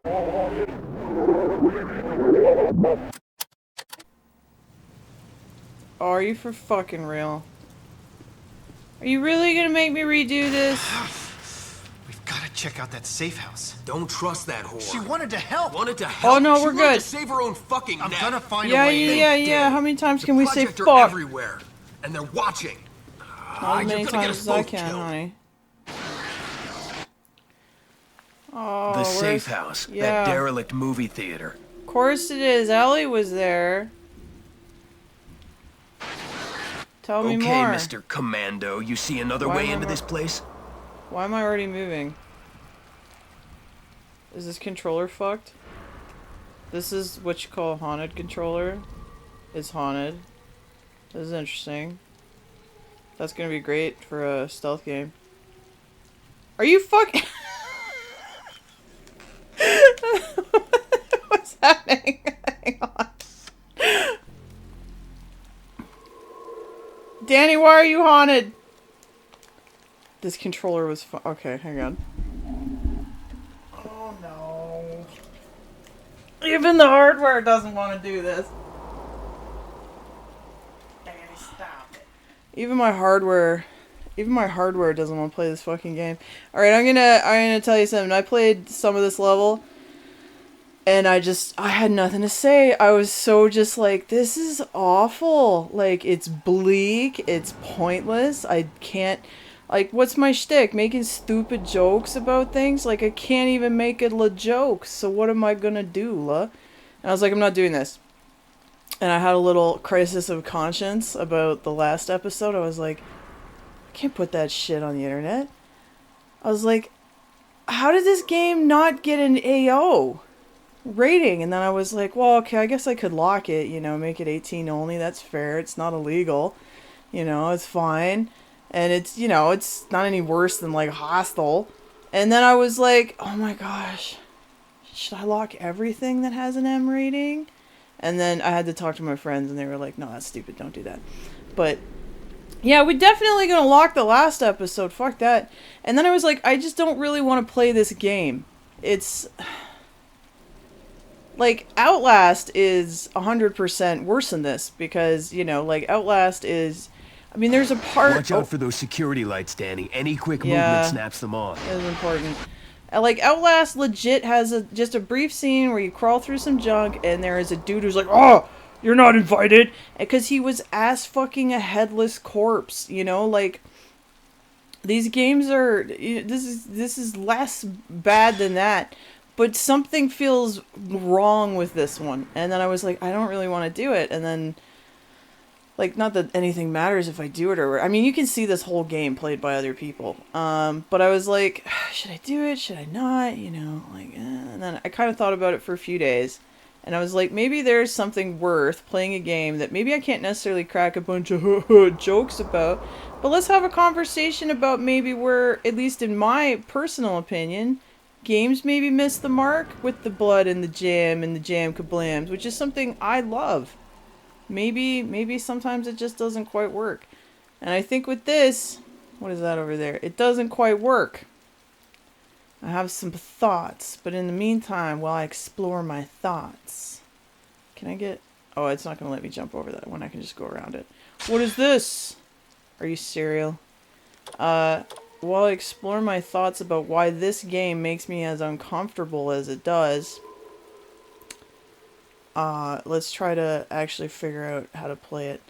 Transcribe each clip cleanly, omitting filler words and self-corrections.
Oh, are you for fucking real? Are you really gonna make me redo this? We've gotta check out that safe house. Don't trust that whore. She wanted to help. Wanted to help? Oh no, she we're wanted good. to save her own fucking neck. I'm gonna find Yeah, a way. yeah. How many times can we say Project are fuck? everywhere, and they're watching. Not as You're many gonna get times us as I both can, killed. honey. Oh, The where's... safe house. Yeah. That derelict movie theater. Of course it is. Ellie was there. Tell me Okay, more. Mr. Commando, you see another Why way am I into not- this place? Why am I already moving? Is this controller fucked? This is what you call a haunted controller. It's haunted. This is interesting. That's gonna be great for a stealth game. Are you fucking... What's happening? Hang on. Danny, why are you haunted? This controller was okay, hang on. Oh no. Even the hardware doesn't want to do this. Danny, stop it. Even my hardware doesn't want to play this fucking game. Alright, I'm gonna tell you something. I played some of this level and I had nothing to say. I was so just like, this is awful. Like, it's bleak, it's pointless. I can't, like, what's my shtick? Making stupid jokes about things? Like, I can't even make it a joke, so what am I gonna do, la? And I was like, I'm not doing this. And I had a little crisis of conscience about the last episode. I was like, I can't put that shit on the internet. I was like, how did this game not get an AO rating? And then I was like, well, okay, I guess I could lock it, you know, make it 18 only. That's fair. It's not illegal. You know, it's fine. And it's, you know, it's not any worse than, like, Hostel. And then I was like, oh my gosh, should I lock everything that has an M rating? And then I had to talk to my friends, and they were like, no, that's stupid, don't do that. But, yeah, we're definitely gonna lock the last episode, fuck that. And then I was like, I just don't really want to play this game. It's... like, Outlast is 100% worse than this, because, you know, like, Outlast is... I mean, there's a part... Watch out for those security lights, Danny. Any quick Yeah. movement snaps them on. It is important. Like, Outlast legit has just a brief scene where you crawl through some junk, and there is a dude who's like, oh, you're not invited! Because he was ass-fucking a headless corpse, you know? Like, these games are... This is less bad than that. But something feels wrong with this one. And then I was like, I don't really want to do it. And then, like, not that anything matters if I do it or... I mean, you can see this whole game played by other people. But I was like, should I do it? Should I not? You know, like, And then I kind of thought about it for a few days. And I was like, maybe there's something worth playing a game that maybe I can't necessarily crack a bunch of jokes about. But let's have a conversation about maybe where, at least in my personal opinion... games maybe miss the mark with the blood and the jam kablams, which is something I love. Maybe sometimes it just doesn't quite work. And I think with this, what is that over there? It doesn't quite work. I have some thoughts, but in the meantime, while I explore my thoughts, can I get... oh, it's not going to let me jump over that one. I can just go around it. What is this? Are you serial? While I explore my thoughts about why this game makes me as uncomfortable as it does, let's try to actually figure out how to play it.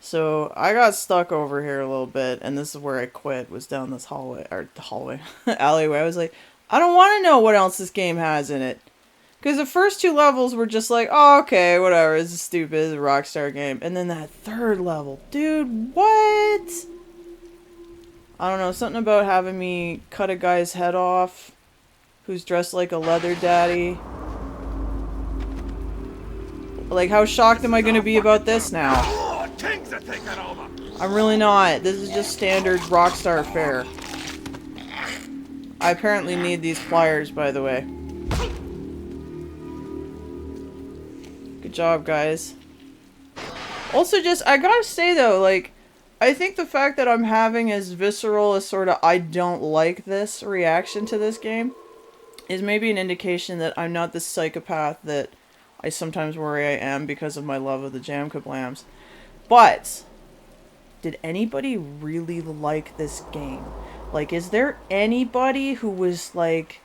So, I got stuck over here a little bit, and this is where I quit, was down this alleyway. I was like, I don't want to know what else this game has in it. Because the first two levels were just like, oh, okay, whatever, this is stupid, it's a Rockstar game. And then that third level, dude, what? I don't know, something about having me cut a guy's head off who's dressed like a leather daddy. Like, how shocked am I going to be about this now? I'm really not. This is just standard Rockstar fare. I apparently need these pliers, by the way. Good job, guys. Also, I gotta say, though, like, I think the fact that I'm having as visceral as sort of I don't like this reaction to this game is maybe an indication that I'm not the psychopath that I sometimes worry I am because of my love of the Jam Kablams. But did anybody really like this game? Like, is there anybody who was like,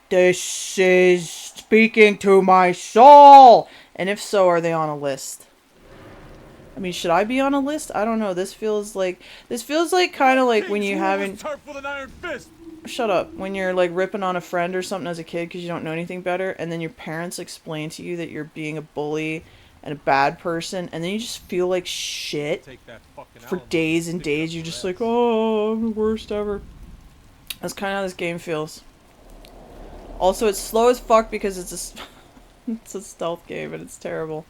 this is speaking to my soul? And if so, are they on a list? I mean, should I be on a list? I don't know. This feels like kind of like when you haven't. Shut up. When you're like ripping on a friend or something as a kid because you don't know anything better, and then your parents explain to you that you're being a bully and a bad person, and then you just feel like shit for days and days. You're just like, oh, I'm the worst ever. That's kind of how this game feels. Also, it's slow as fuck because it's a stealth game and it's terrible.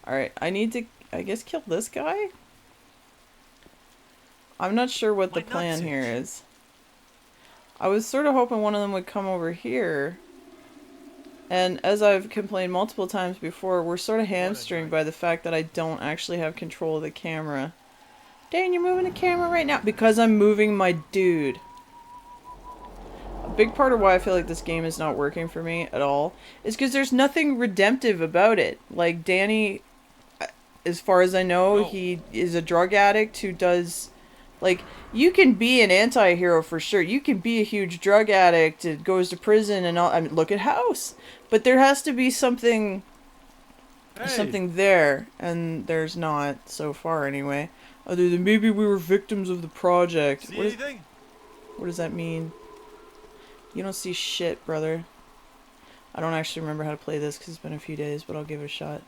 Alright, I need to, I guess, kill this guy? I'm not sure what the plan here is. I was sort of hoping one of them would come over here. And as I've complained multiple times before, we're sort of hamstringed by the fact that I don't actually have control of the camera. Dane, you're moving the camera right now. Because I'm moving my dude. A big part of why I feel like this game is not working for me at all is because there's nothing redemptive about it. Like, Danny, as far as I know, he is a drug addict who does... Like, you can be an anti-hero for sure. You can be a huge drug addict that goes to prison and all. I mean, look at House. But there has to be something... something there. And there's not, so far anyway. Other than maybe we were victims of the project. What does that mean? You don't see shit, brother. I don't actually remember how to play this because it's been a few days, but I'll give it a shot.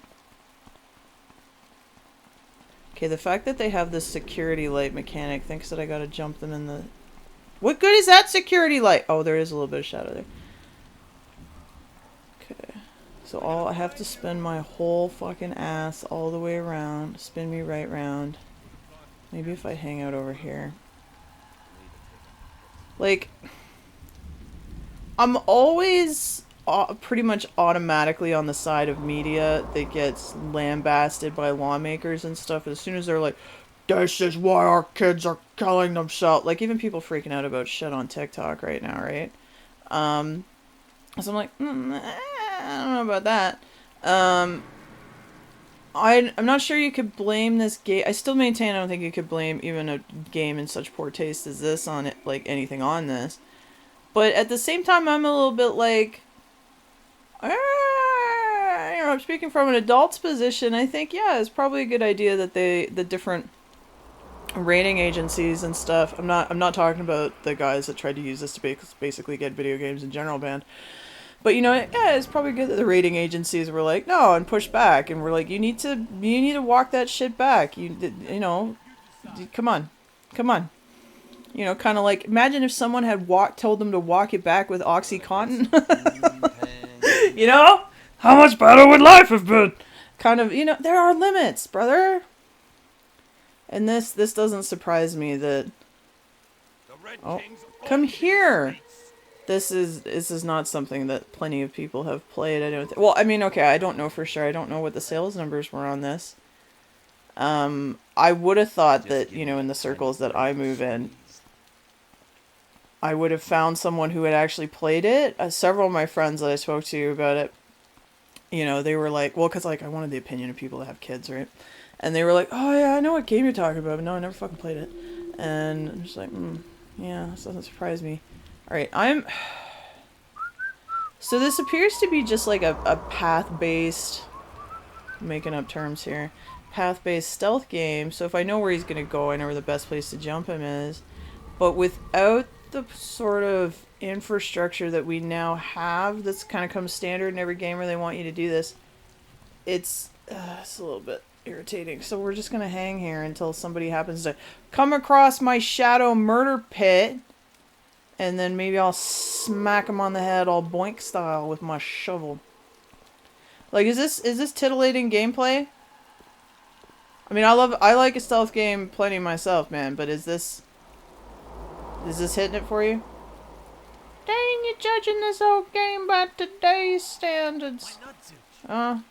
Okay, the fact that they have this security light mechanic thinks that I gotta jump them in the... What good is that security light? Oh, there is a little bit of shadow there. Okay. So I have to spin my whole fucking ass all the way around. Spin me right round. Maybe if I hang out over here. Like... I'm always pretty much automatically on the side of media that gets lambasted by lawmakers and stuff as soon as they're like, this is why our kids are killing themselves. Like, even people freaking out about shit on TikTok right now, right? So I'm like, I don't know about that. I'm not sure you could blame this game. I still maintain I don't think you could blame even a game in such poor taste as this on it, like anything on this. But at the same time, I'm a little bit like, you know, I'm speaking from an adult's position. I think, yeah, it's probably a good idea that the different rating agencies and stuff. I'm not talking about the guys that tried to use this to basically get video games in general banned. But, you know, yeah, it's probably good that the rating agencies were like, no, and push back, and we're like, you need to walk that shit back. You know, come on. You know, kind of like, imagine if someone had told them to walk it back with OxyContin. You know? How much better would life have been? Kind of, you know, there are limits, brother. And this doesn't surprise me that... Oh, come here! This is not something that plenty of people have played, I don't think. Well, I mean, okay, I don't know for sure. I don't know what the sales numbers were on this. I would have thought that, you know, in the circles that I move in, I would have found someone who had actually played it. Several of my friends that I spoke to about it, you know, they were like, well, because, like, I wanted the opinion of people that have kids, right? And they were like, oh, yeah, I know what game you're talking about, but no, I never fucking played it. And I'm just like, yeah, this doesn't surprise me. Alright, so this appears to be just like a path-based, making up terms here, path-based stealth game. So if I know where he's going to go, I know where the best place to jump him is. But without the sort of infrastructure that we now have that's kind of comes standard in every game where they want you to do this, it's a little bit irritating. So we're just going to hang here until somebody happens to come across my shadow murder pit, and then maybe I'll smack him on the head all boink style with my shovel. Like, is this titillating gameplay? I mean, I like a stealth game plenty myself, man, but is this hitting it for you? Dang, you're judging this old game by today's standards. I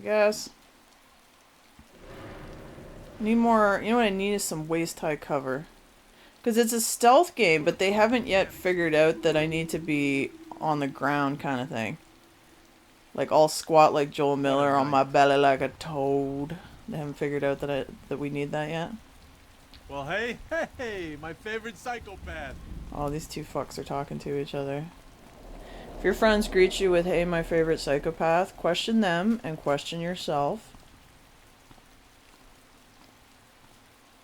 guess. Need more, you know what I need is some waist-high cover. Because it's a stealth game, but they haven't yet figured out that I need to be on the ground kind of thing. Like, I'll squat like Joel Miller on my belly like a toad. They haven't figured out that we need that yet. Well, hey, my favorite psychopath. Oh, these two fucks are talking to each other. If your friends greet you with, hey, my favorite psychopath, question them and question yourself.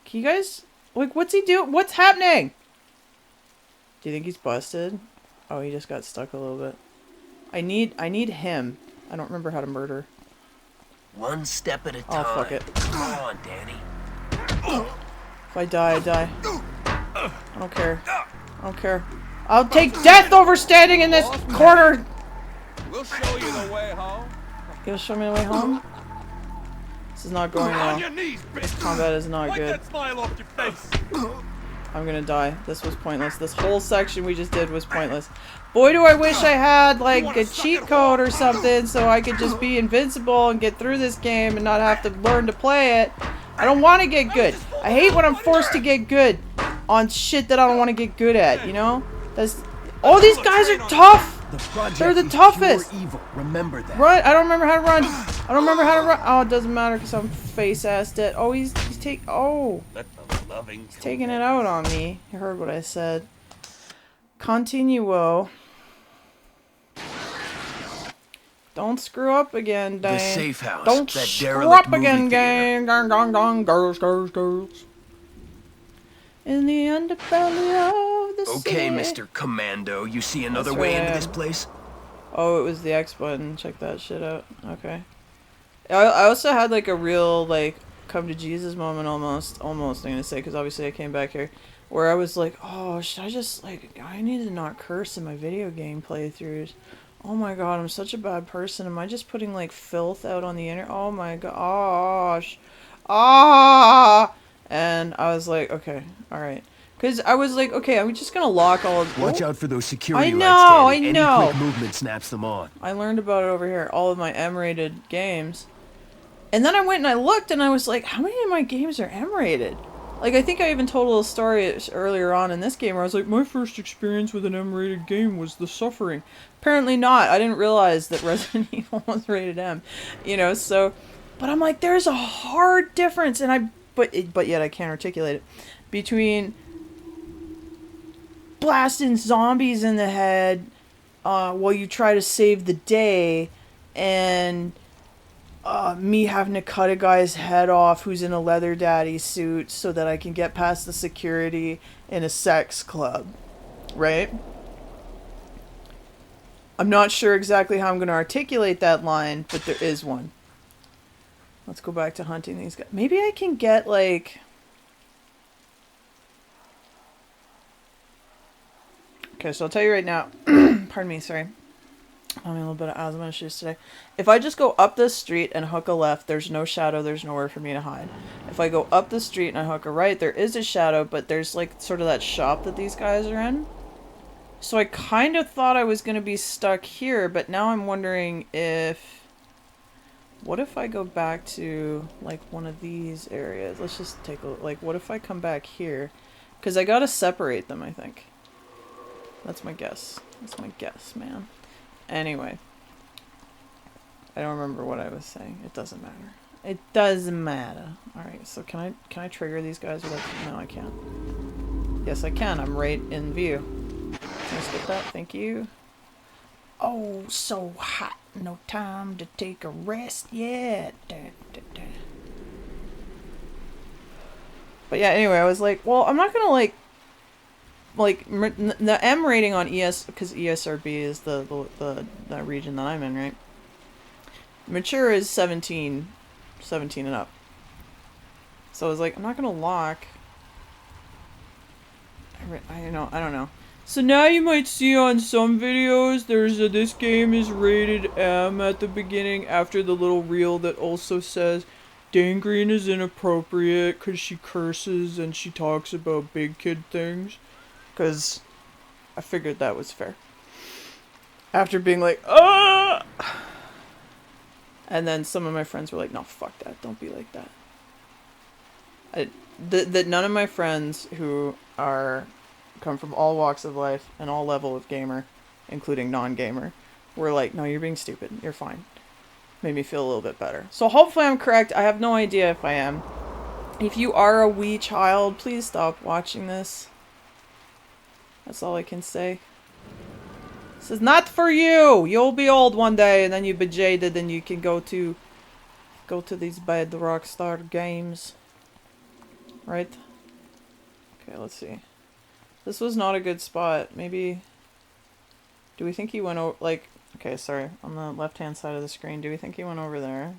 Can you guys... Like, what's he doing? What's happening? Do you think he's busted? Oh, he just got stuck a little bit. I need him. I don't remember how to murder. One step at a time. Oh, fuck it. Come on, Danny. If I die, I die. I don't care. I don't care. I'll take death over standing in this corner. We'll show you the way home. You'll show me the way home? This is not going well. On your knees, This bitch. combat is not Wipe good. that smile off your face. I'm gonna die. This was pointless. This whole section we just did was pointless. Boy, do I wish I had, like, a cheat code or something so I could just be invincible and get through this game and not have to learn to play it. I don't want to get good. I hate when I'm forced to get good on shit that I don't want to get good at, you know? All these guys are tough! They're the toughest! Evil. Remember that. Run! I don't remember how to run! I don't remember how to run! Oh, it doesn't matter because I'm face-ass dead. Oh, he's taking it out on me. You heard what I said. Continuo. Don't screw up again, Dane. The safe house. Don't that screw derelict up again, movie theater. gang. Gang, gang, gang. Girls, girls, girls. In the underbelly of the Okay, city. Mr. Commando, you see another That's way right, into I this am. place? Oh, it was the X button. Check that shit out. Okay. I also had like a real like come to Jesus moment almost I'm gonna say, because obviously I came back here where I was like, oh, should I just like, I need to not curse in my video game playthroughs. Oh my god, I'm such a bad person. Am I just putting like filth out on the internet? Oh my gosh. Ah! And I was like, okay, alright. Because I was like, okay, I'm just gonna lock all of... Watch out for those security I lights, know, Danny. I know. Any quick movement snaps them on. I learned about it over here. All of my M-rated games. And then I went and I looked and I was like, how many of my games are M-rated? Like, I think I even told a little story earlier on in this game where I was like, my first experience with an M-rated game was The Suffering. Apparently not. I didn't realize that Resident Evil was rated M. You know, so... But I'm like, there's a hard difference, and but yet I can't articulate it, between blasting zombies in the head while you try to save the day, and me having to cut a guy's head off who's in a leather daddy suit so that I can get past the security in a sex club, right? I'm not sure exactly how I'm going to articulate that line, but there is one. Let's go back to hunting these guys. Maybe I can get, like... Okay, so I'll tell you right now. Pardon me, sorry. I'm having a little bit of asthma issues today. If I just go up this street and hook a left, there's no shadow, there's nowhere for me to hide. If I go up the street and I hook a right, there is a shadow, but there's, like, sort of that shop that these guys are in. So I kind of thought I was going to be stuck here, but now I'm wondering if... What if I go back to, like, one of these areas? Let's just take a look. Like, what if I come back here? Because I gotta separate them, I think. That's my guess. That's my guess, man. Anyway. I don't remember what I was saying. It doesn't matter. It doesn't matter. Alright, so can I trigger these guys without... No, I can't. Yes, I can. I'm right in view. Can I skip that? Thank you. Oh, so hot. No time to take a rest yet. But yeah, anyway, I was like, well, I'm not gonna like the M rating on ES, because ESRB is the region that I'm in, right? Mature is 17 and up. So I was like, I'm not gonna lock. I don't know. So now you might see on some videos there's a this game is rated M at the beginning after the little reel that also says Dane Green is inappropriate because she curses and she talks about big kid things. Because I figured that was fair. After being like, ah! And then some of my friends were like, no, fuck that. Don't be like that. That none of my friends who come from all walks of life and all level of gamer including non-gamer, were like, no, you're being stupid. You're fine. Made me feel a little bit better. So hopefully I'm correct. I have no idea if I am. If you are a wee child, please stop watching this. That's all I can say. This is not for you. You'll be old one day, and then you'll be jaded, and you can go to these bad Rockstar games. Right? Okay, let's see. This was not a good spot. Maybe... Do we think he went over... Like... Okay, sorry. On the left-hand side of the screen, do we think he went over there?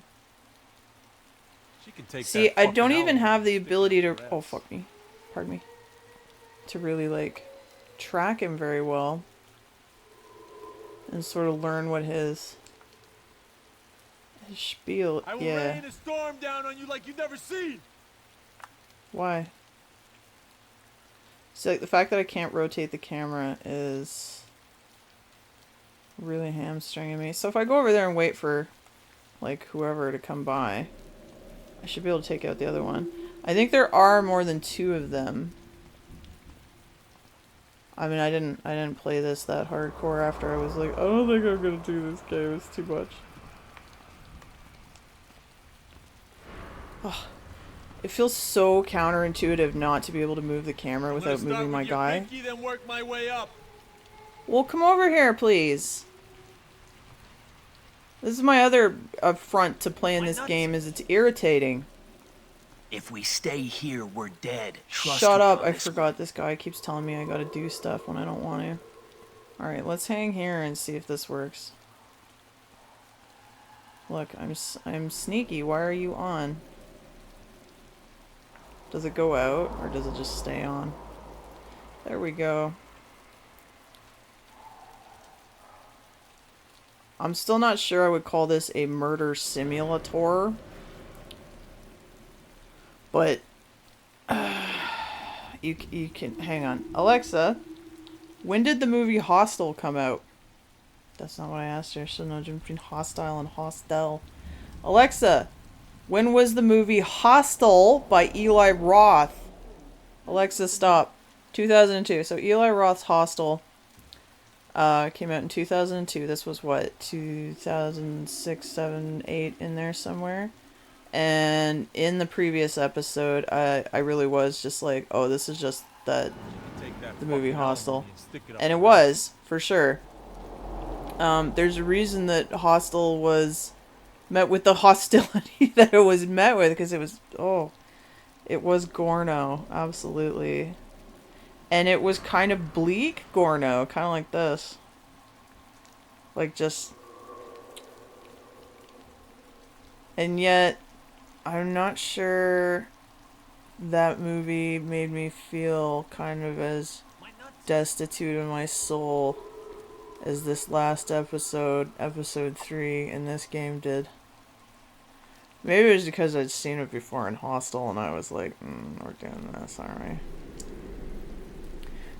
She can take See, that I fucking don't even album have the and stick it ability to... up her Oh, ass. fuck me. Pardon me. To really, like, track him very well. And sort of learn what his spiel... I will Yeah. rain a storm down on you like you've never seen. Why? So, like, the fact that I can't rotate the camera is... really hamstringing me. So if I go over there and wait for, like, whoever to come by, I should be able to take out the other one. I think there are more than 2 of them. I mean, I didn't play this that hardcore after I was like, I don't think I'm gonna do this game, it's too much. Oh, it feels so counterintuitive not to be able to move the camera I'm gonna without start moving my with your guy. pinky, then work my way up. Well, come over here, please. This is my other affront to playing this game, is it's irritating. If we stay here, we're dead. Trust Shut me up, on I this forgot this guy keeps telling me I gotta do stuff when I don't want to. Alright, let's hang here and see if this works. Look, I'm sneaky. Why are you on? Does it go out, or does it just stay on? There we go. I'm still not sure I would call this a murder simulator. But you can hang on. Alexa, when did the movie Hostel come out? That's not what I asked her. Should know the difference between hostile and hostel. Alexa, when was the movie Hostel by Eli Roth? Alexa, stop. 2002. So Eli Roth's Hostel came out in 2002. This was what, 2006, 7, 8 in there somewhere. And in the previous episode, I really was just like, oh, this is just the movie Hostel. And it was, for sure. There's a reason that Hostel was met with the hostility that it was met with, because it was, oh, it was Gorno, absolutely. And it was kind of bleak Gorno, kind of like this. Like, just... And yet, I'm not sure that movie made me feel kind of as destitute in my soul as this last episode, episode 3 in this game did. Maybe it was because I'd seen it before in Hostel and I was like, we're doing this, aren't we?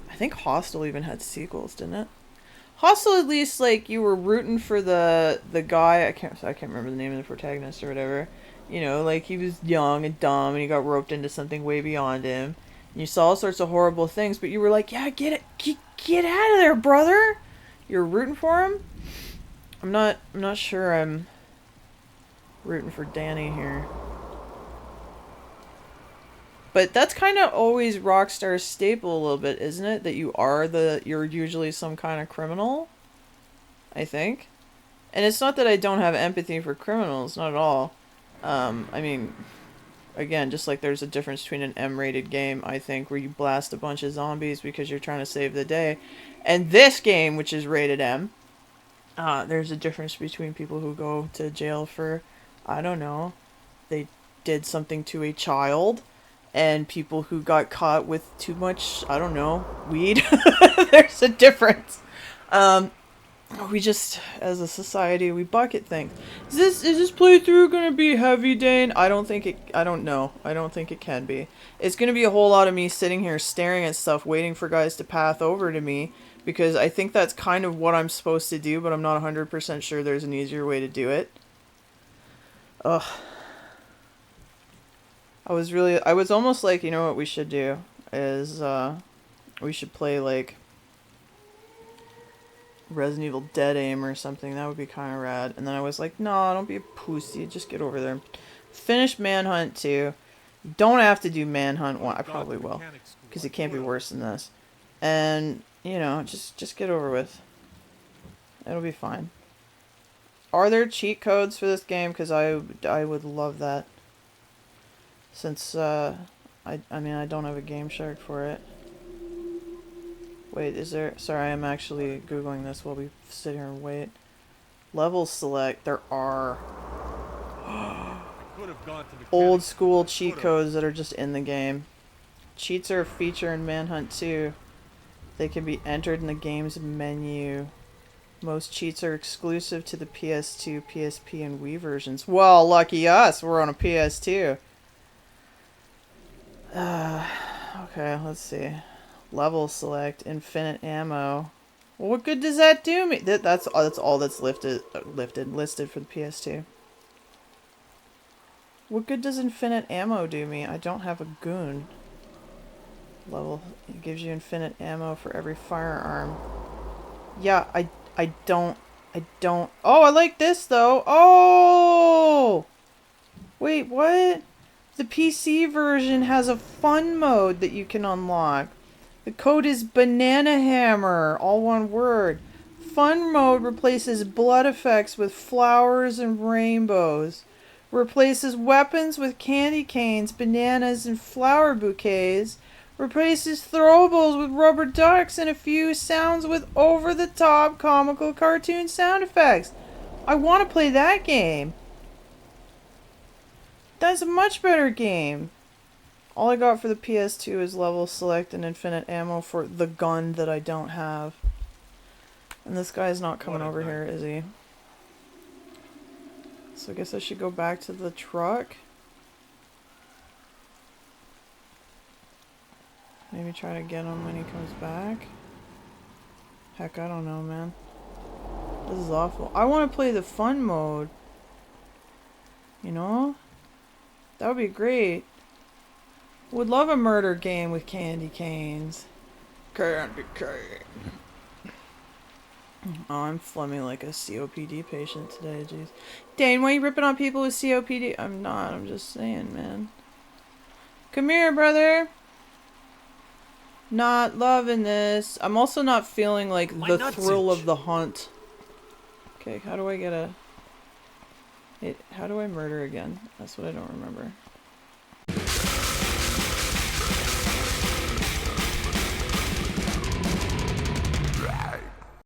I think Hostel even had sequels, didn't it? Hostel, at least, like, you were rooting for the guy, I can't remember the name of the protagonist or whatever. You know, like, he was young and dumb and he got roped into something way beyond him. And you saw all sorts of horrible things, but you were like, yeah, get out of there, brother! You're rooting for him? I'm not sure I'm rooting for Danny here. But that's kind of always Rockstar's staple a little bit, isn't it? That you're usually some kind of criminal, I think. And it's not that I don't have empathy for criminals, not at all. I mean, again, just like there's a difference between an M-rated game, I think, where you blast a bunch of zombies because you're trying to save the day, and this game, which is rated M, there's a difference between people who go to jail for, I don't know, they did something to a child, and people who got caught with too much, I don't know, weed. There's a difference. We just, as a society, we bucket things. Is this playthrough gonna be heavy, Dane? I don't think it can be. It's gonna be a whole lot of me sitting here staring at stuff, waiting for guys to path over to me, because I think that's kind of what I'm supposed to do, but I'm not 100% sure there's an easier way to do it. Ugh. I was almost like, you know what we should do is, we should play, like, Resident Evil Dead aim or something. That would be kind of rad. And then I was like, no, don't be a pussy. Just get over there. Finish Manhunt 2. You don't have to do Manhunt 1. I probably will. Because it can't be worse than this. And, you know, just get over with. It'll be fine. Are there cheat codes for this game? Because I would love that. Since, I mean, I don't have a Game Shark for it. Wait, is there... Sorry, I'm actually Googling this while we sit here and wait. Level select. There are old school cheat codes that are just in the game. Cheats are a feature in Manhunt 2. They can be entered in the game's menu. Most cheats are exclusive to the PS2, PSP, and Wii versions. Well, lucky us. We're on a PS2. Okay, let's see. Level select, infinite ammo. Well, what good does that do me? That's all that's listed for the PS2. What good does infinite ammo do me? I don't have a goon. Level, it gives you infinite ammo for every firearm. Yeah, I don't. Oh, I like this though. Oh! Wait, what? The PC version has a fun mode that you can unlock. The code is Banana Hammer, all one word. Fun mode replaces blood effects with flowers and rainbows. Replaces weapons with candy canes, bananas, and flower bouquets. Replaces throwables with rubber ducks and a few sounds with over-the-top comical cartoon sound effects. I want to play that game. That's a much better game. All I got for the PS2 is level select and infinite ammo for the gun that I don't have. And this guy's not coming over here, is he? So I guess I should go back to the truck. Maybe try to get him when he comes back. Heck, I don't know, man. This is awful. I want to play the fun mode. You know? That would be great. Would love a murder game with candy canes. Candy cane. Oh, I'm flumming like a COPD patient today, jeez. Dane, why are you ripping on people with COPD? I'm not, I'm just saying, man. Come here, brother. Not loving this. I'm also not feeling like the thrill of the hunt. Okay, how do I get a... How do I murder again? That's what I don't remember.